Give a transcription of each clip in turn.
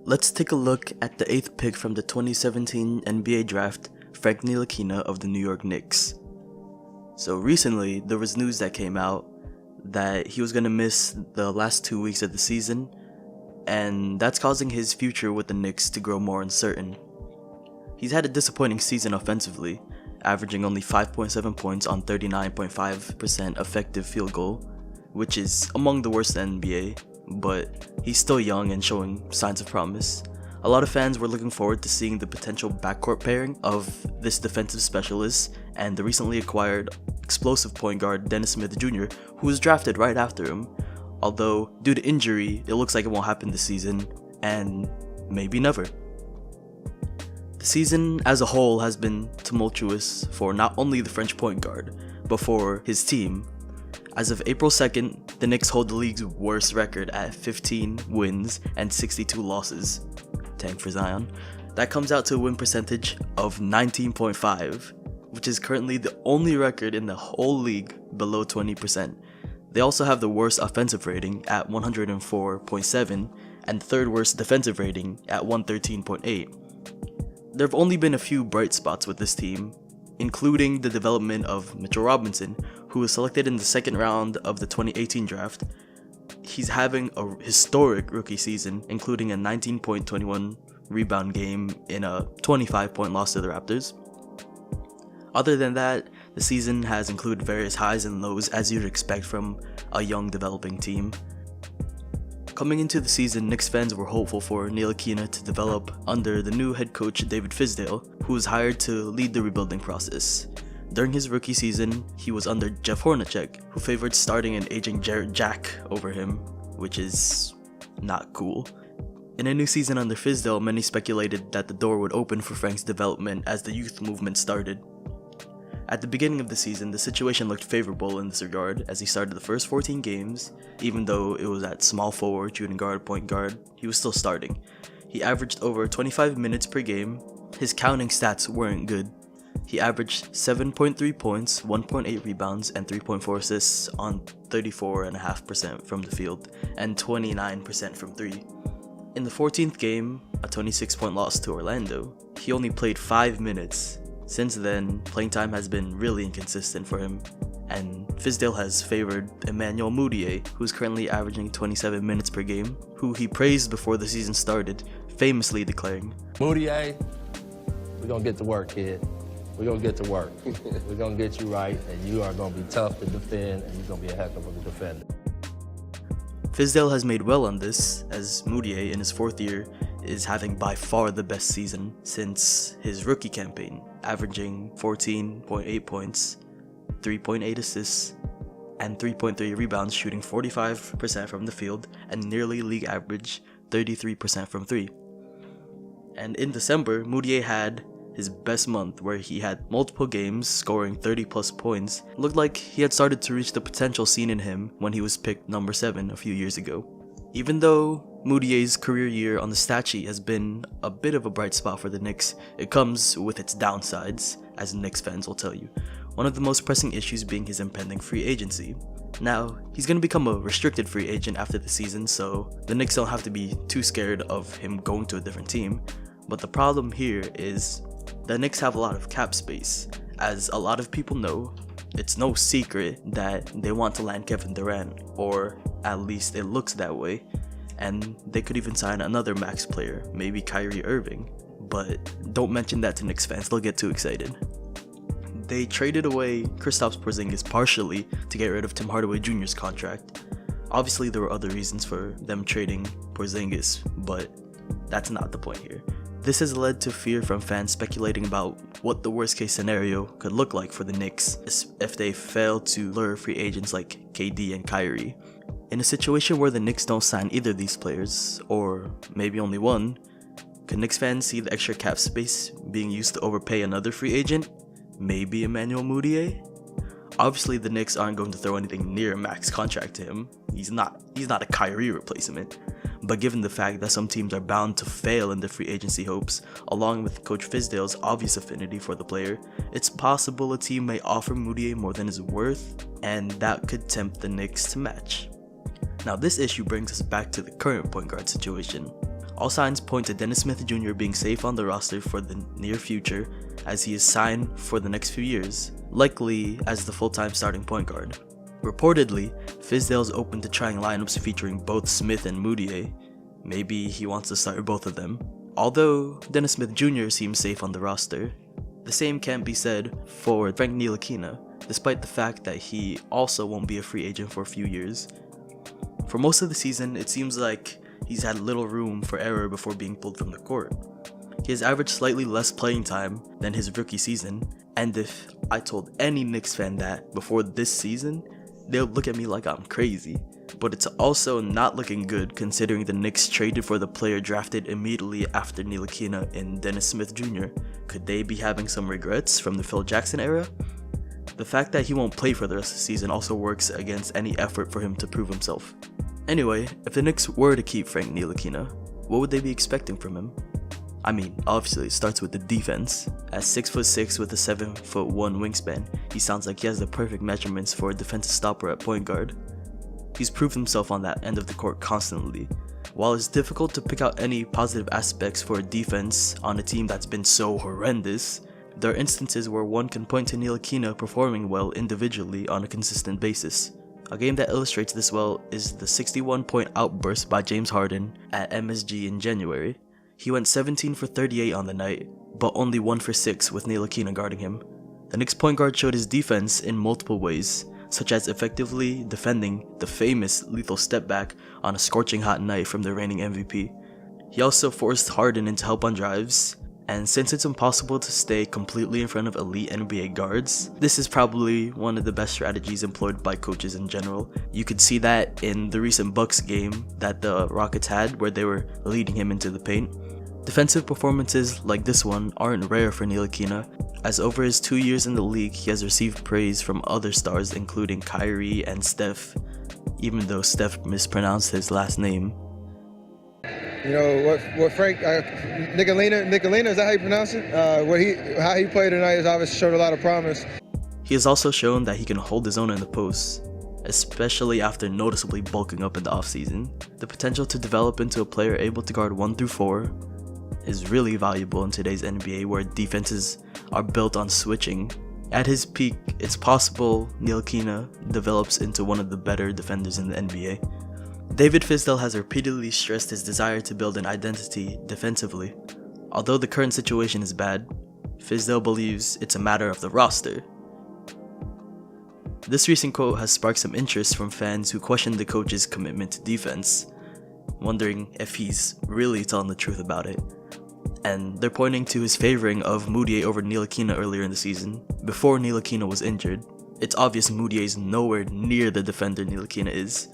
Let's take a look at the 8th pick from the 2017 NBA draft, Frank Ntilikina of the New York Knicks. So recently, there was news that came out that he was going to miss the last 2 weeks of the season, and that's causing his future with the Knicks to grow more uncertain. He's had a disappointing season offensively, averaging only 5.7 points on 39.5% effective field goal, which is among the worst in the NBA, but he's still young and showing signs of promise. A lot of fans were looking forward to seeing the potential backcourt pairing of this defensive specialist and the recently acquired explosive point guard Dennis Smith Jr., who was drafted right after him. Although, due to injury, it looks like it won't happen this season, and maybe never. The season as a whole has been tumultuous for not only the French point guard, but for his team. As of April 2nd, the Knicks hold the league's worst record at 15 wins and 62 losses. Tank for Zion. That comes out to a win percentage of 19.5, which is currently the only record in the whole league below 20%. They also have the worst offensive rating at 104.7 and the third worst defensive rating at 113.8. There have only been a few bright spots with this team, including the development of Mitchell Robinson, who was selected in the second round of the 2018 draft. He's having a historic rookie season, including a 19.21 rebound game in a 25-point loss to the Raptors. Other than that, the season has included various highs and lows as you'd expect from a young developing team. Coming into the season, Knicks fans were hopeful for Ntilikina to develop under the new head coach David Fizdale, who was hired to lead the rebuilding process. During his rookie season, he was under Jeff Hornacek, who favored starting an aging Jarrett Jack over him, which is not cool. In a new season under Fizdale, many speculated that the door would open for Frank's development as the youth movement started. At the beginning of the season, the situation looked favorable in this regard as he started the first 14 games. Even though it was at small forward, shooting guard, point guard, he was still starting. He averaged over 25 minutes per game. His counting stats weren't good. He averaged 7.3 points, 1.8 rebounds, and 3.4 assists on 34.5% from the field and 29% from 3. In the 14th game, a 26-point loss to Orlando, he only played 5 minutes. Since then, playing time has been really inconsistent for him, and Fizdale has favored Emmanuel Mudiay, who's currently averaging 27 minutes per game, who he praised before the season started, famously declaring, "Mudiay, we're gonna get to work, kid. We're gonna get to work. We're gonna get you right, and you are gonna be tough to defend, and you're gonna be a heck of a defender." Fizdale has made well on this, as Mudiay in his 4th year is having by far the best season since his rookie campaign, averaging 14.8 points, 3.8 assists, and 3.3 rebounds, shooting 45% from the field and nearly league average 33% from 3. And in December, Mudiay had his best month where he had multiple games scoring 30 plus points. It looked like he had started to reach the potential seen in him when he was picked number 7 a few years ago. Even though Mudiay's career year on the stat sheet has been a bit of a bright spot for the Knicks, it comes with its downsides, as Knicks fans will tell you. One of the most pressing issues being his impending free agency. Now, he's going to become a restricted free agent after the season, so the Knicks don't have to be too scared of him going to a different team. But the problem here is the Knicks have a lot of cap space. As a lot of people know, it's no secret that they want to land Kevin Durant, or at least it looks that way, and they could even sign another max player, maybe Kyrie Irving, but don't mention that to Knicks fans, they'll get too excited. They traded away Kristaps Porzingis partially to get rid of Tim Hardaway Jr.'s contract. Obviously there were other reasons for them trading Porzingis, but that's not the point here. This has led to fear from fans speculating about what the worst case scenario could look like for the Knicks if they fail to lure free agents like KD and Kyrie. In a situation where the Knicks don't sign either of these players, or maybe only one, could Knicks fans see the extra cap space being used to overpay another free agent? Maybe Emmanuel Mudiay? Obviously the Knicks aren't going to throw anything near a max contract to him. He's not a Kyrie replacement. But given the fact that some teams are bound to fail in their free agency hopes, along with Coach Fizdale's obvious affinity for the player, it's possible a team may offer Mudiay more than his worth, and that could tempt the Knicks to match. Now this issue brings us back to the current point guard situation. All signs point to Dennis Smith Jr. being safe on the roster for the near future, as he is signed for the next few years, likely as the full-time starting point guard. Reportedly, Fizdale is open to trying lineups featuring both Smith and Moutier. Maybe he wants to start both of them. Although Dennis Smith Jr. seems safe on the roster. The same can't be said for Frank Ntilikina, despite the fact that he also won't be a free agent for a few years. For most of the season, it seems like he's had little room for error before being pulled from the court. He has averaged slightly less playing time than his rookie season, and if I told any Knicks fan that before this season, they'll look at me like I'm crazy. But it's also not looking good considering the Knicks traded for the player drafted immediately after Ntilikina in Dennis Smith Jr. Could they be having some regrets from the Phil Jackson era? The fact that he won't play for the rest of the season also works against any effort for him to prove himself. Anyway, if the Knicks were to keep Frank Ntilikina, what would they be expecting from him? I mean, obviously it starts with the defense. At 6'6" with a 7'1" wingspan, he sounds like he has the perfect measurements for a defensive stopper at point guard. He's proved himself on that end of the court constantly. While it's difficult to pick out any positive aspects for a defense on a team that's been so horrendous, there are instances where one can point to Ntilikina performing well individually on a consistent basis. A game that illustrates this well is the 61-point outburst by James Harden at MSG in January. He went 17 for 38 on the night, but only 1 for 6 with Ntilikina guarding him. The Knicks point guard showed his defense in multiple ways, such as effectively defending the famous lethal step back on a scorching hot night from the reigning MVP. He also forced Harden into help on drives, and since it's impossible to stay completely in front of elite NBA guards, this is probably one of the best strategies employed by coaches in general. You could see that in the recent Bucks game that the Rockets had where they were leading him into the paint. Defensive performances like this one aren't rare for Ntilikina, as over his 2 years in the league he has received praise from other stars including Kyrie and Steph, even though Steph mispronounced his last name. You know what Frank Ntilikina, is that how you pronounce it? How he played tonight has obviously showed a lot of promise. He has also shown that he can hold his own in the post, especially after noticeably bulking up in the offseason. The potential to develop into a player able to guard 1 through 4 is really valuable in today's NBA where defenses are built on switching. At his peak, it's possible Ntilikina develops into one of the better defenders in the NBA. David Fizdale has repeatedly stressed his desire to build an identity defensively. Although the current situation is bad, Fizdale believes it's a matter of the roster. This recent quote has sparked some interest from fans who question the coach's commitment to defense, wondering if he's really telling the truth about it. And they're pointing to his favoring of Moutier over Ntilikina earlier in the season, before Ntilikina was injured. It's obvious Moutier is nowhere near the defender Ntilikina is.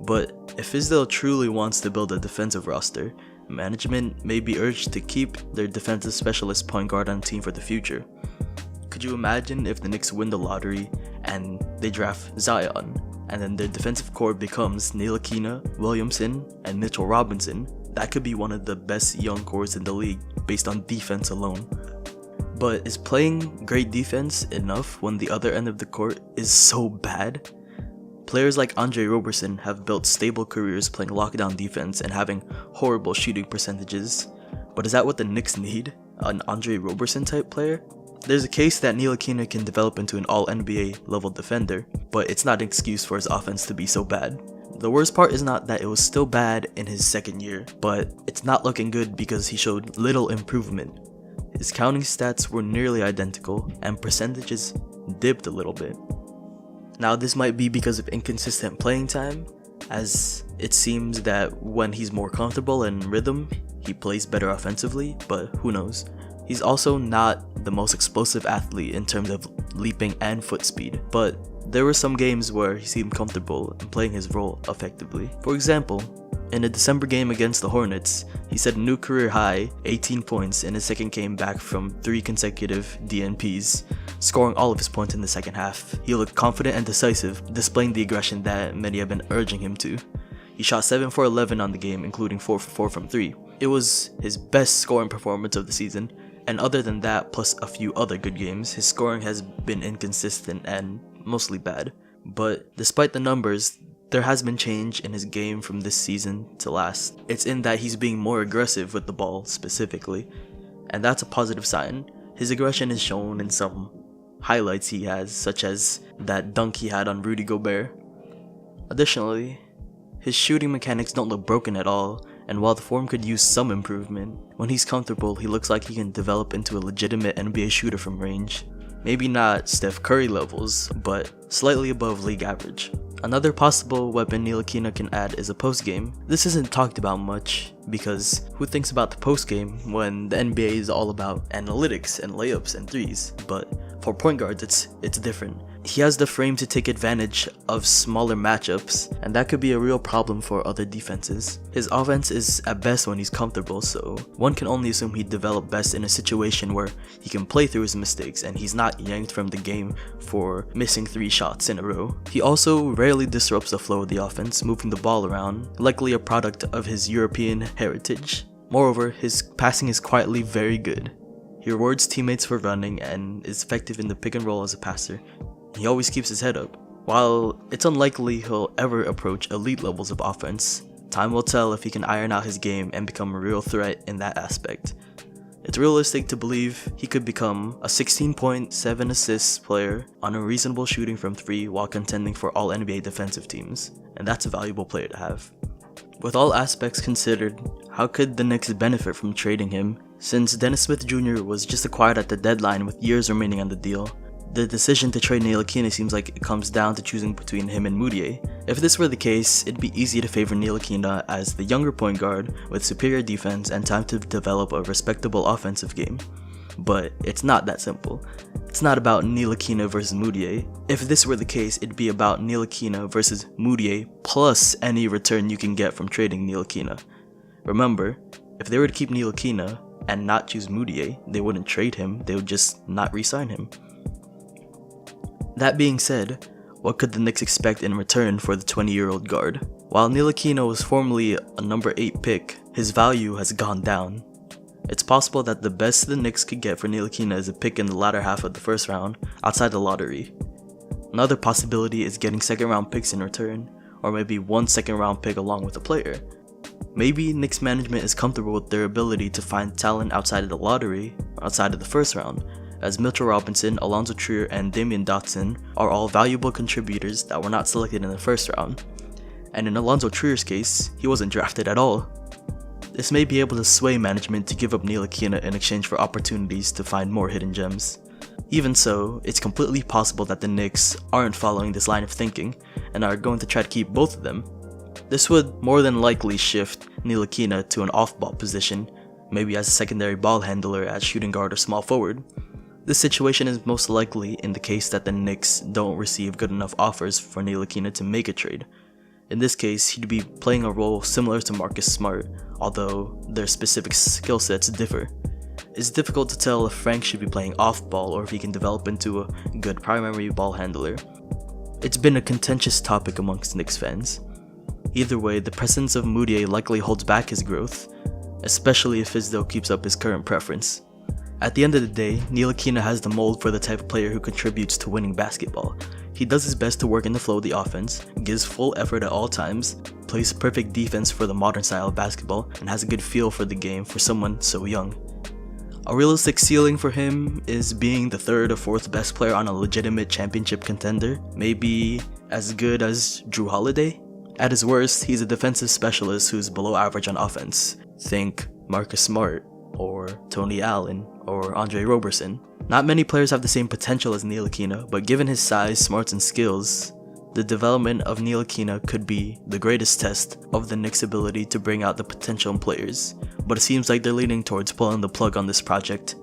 But if Fizdale truly wants to build a defensive roster, management may be urged to keep their defensive specialist point guard on the team for the future. Could you imagine if the Knicks win the lottery and they draft Zion, and then their defensive core becomes Ntilikina, Williamson, and Mitchell Robinson? That could be one of the best young cores in the league based on defense alone. But is playing great defense enough when the other end of the court is so bad? Players like Andre Roberson have built stable careers playing lockdown defense and having horrible shooting percentages. But is that what the Knicks need? An Andre Roberson type player? There's a case that Ntilikina can develop into an all-NBA level defender, but it's not an excuse for his offense to be so bad. The worst part is not that it was still bad in his second year, but it's not looking good because he showed little improvement. His counting stats were nearly identical, and percentages dipped a little bit. Now this might be because of inconsistent playing time, as it seems that when he's more comfortable in rhythm, he plays better offensively, but who knows. He's also not the most explosive athlete in terms of leaping and foot speed, but there were some games where he seemed comfortable in playing his role effectively. For example, in a December game against the Hornets, he set a new career high, 18 points in his second game back from 3 consecutive DNPs, scoring all of his points in the second half. He looked confident and decisive, displaying the aggression that many have been urging him to. He shot 7 for 11 on the game, including 4 for 4 from 3. It was his best scoring performance of the season, and other than that, plus a few other good games, his scoring has been inconsistent and mostly bad. But despite the numbers, There has been change in his game from this season to last. It's in that he's being more aggressive with the ball specifically, and that's a positive sign. His aggression is shown in some highlights he has, such as that dunk he had on Rudy Gobert. Additionally, his shooting mechanics don't look broken at all, and while the form could use some improvement, when he's comfortable he looks like he can develop into a legitimate NBA shooter from range. Maybe not Steph Curry levels, but slightly above league average. Another possible weapon Ntilikina can add is a postgame. This isn't talked about much, because who thinks about the postgame when the NBA is all about analytics and layups and threes, but for point guards it's different. He has the frame to take advantage of smaller matchups, and that could be a real problem for other defenses. His offense is at best when he's comfortable, so one can only assume he'd develop best in a situation where he can play through his mistakes and he's not yanked from the game for missing 3 shots in a row. He also rarely disrupts the flow of the offense, moving the ball around, likely a product of his European heritage. Moreover, his passing is quietly very good. He rewards teammates for running and is effective in the pick and roll as a passer. He always keeps his head up. While it's unlikely he'll ever approach elite levels of offense, time will tell if he can iron out his game and become a real threat in that aspect. It's realistic to believe he could become a 16.7 assists player on a reasonable shooting from 3 while contending for all NBA defensive teams, and that's a valuable player to have. With all aspects considered, how could the Knicks benefit from trading him? Since Dennis Smith Jr. was just acquired at the deadline with years remaining on the deal, the decision to trade Ntilikina seems like it comes down to choosing between him and Mudiay. If this were the case, it'd be easy to favor Ntilikina as the younger point guard with superior defense and time to develop a respectable offensive game. But it's not that simple. It's not about Ntilikina versus Mudiay. If this were the case, it'd be about Ntilikina versus Mudiay plus any return you can get from trading Ntilikina. Remember, if they were to keep Ntilikina and not choose Mudiay, they wouldn't trade him, they would just not re-sign him. That being said, what could the Knicks expect in return for the 20-year-old guard? While Ntilikina was formerly a number 8 pick, his value has gone down. It's possible that the best the Knicks could get for Ntilikina is a pick in the latter half of the first round, outside the lottery. Another possibility is getting second-round picks in return, or maybe 1 second-round pick along with a player. Maybe Knicks management is comfortable with their ability to find talent outside of the lottery, or outside of the first round, as Mitchell Robinson, Alonzo Trier, and Damian Dotson are all valuable contributors that were not selected in the first round. And in Alonzo Trier's case, he wasn't drafted at all. This may be able to sway management to give up Ntilikina in exchange for opportunities to find more hidden gems. Even so, it's completely possible that the Knicks aren't following this line of thinking and are going to try to keep both of them. This would more than likely shift Ntilikina to an off-ball position, maybe as a secondary ball handler at shooting guard or small forward. This situation is most likely in the case that the Knicks don't receive good enough offers for Ntilikina to make a trade. In this case, he'd be playing a role similar to Marcus Smart, although their specific skill sets differ. It's difficult to tell if Frank should be playing off-ball or if he can develop into a good primary ball handler. It's been a contentious topic amongst Knicks fans. Either way, the presence of Mudiay likely holds back his growth, especially if Fizdale keeps up his current preference. At the end of the day, Ntilikina has the mold for the type of player who contributes to winning basketball. He does his best to work in the flow of the offense, gives full effort at all times, plays perfect defense for the modern style of basketball, and has a good feel for the game for someone so young. A realistic ceiling for him is being the 3rd or 4th best player on a legitimate championship contender, maybe as good as Drew Holiday. At his worst, he's a defensive specialist who's below average on offense. Think Marcus Smart, or Tony Allen, or Andre Roberson. Not many players have the same potential as Ntilikina, but given his size, smarts, and skills, the development of Ntilikina could be the greatest test of the Knicks' ability to bring out the potential in players, but it seems like they're leaning towards pulling the plug on this project,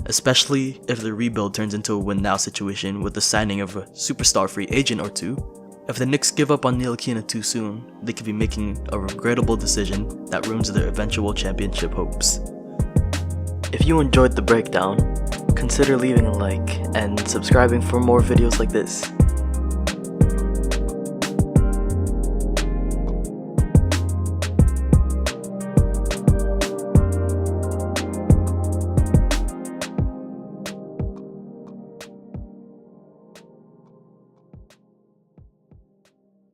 especially if the rebuild turns into a win-now situation with the signing of a superstar free agent or two. If the Knicks give up on Ntilikina too soon, they could be making a regrettable decision that ruins their eventual championship hopes. If you enjoyed the breakdown, consider leaving a like and subscribing for more videos like this.